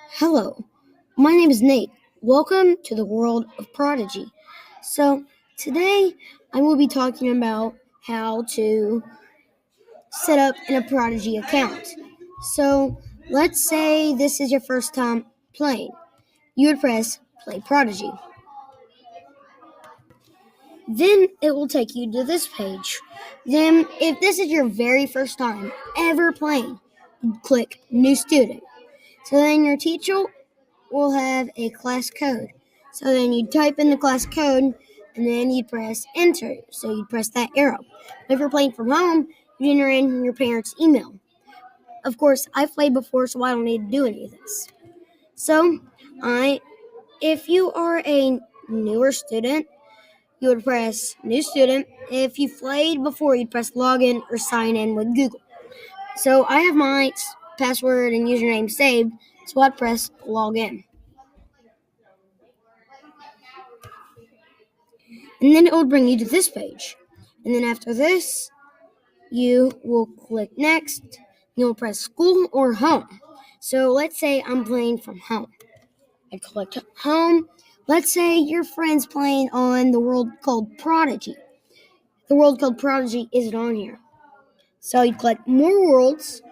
Hello, my name is Nate. Welcome to the world of Prodigy. So, today I will be talking about how to set up a Prodigy account. So, let's say this is your first time playing. You would press Play Prodigy. Then it will take you to this page. Then, if this is your very first time ever playing, click New Student. So then your teacher will have a class code. So then you'd type in the class code and then you'd press enter. So you'd press that arrow. If you're playing from home, you enter in your parents' email. Of course, I've played before, so I don't need to do any of this. So if you are a newer student, you would press new student. If you've played before, you'd press login or sign in with Google. So I have my password and username saved, so I'd press login. And then it will bring you to this page. And then after this, you will click next. You'll press school or home. So let's say I'm playing from home. I click home. Let's say your friend's playing on the world called Prodigy. The world called Prodigy isn't on here. So you click more worlds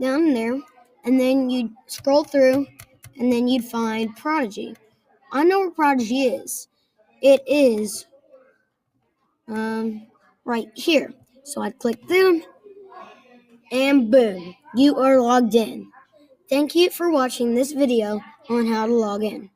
down there, and then you scroll through, and then you'd find Prodigy. I know where Prodigy is. It is right here. So I'd click them, and boom, you are logged in. Thank you for watching this video on how to log in.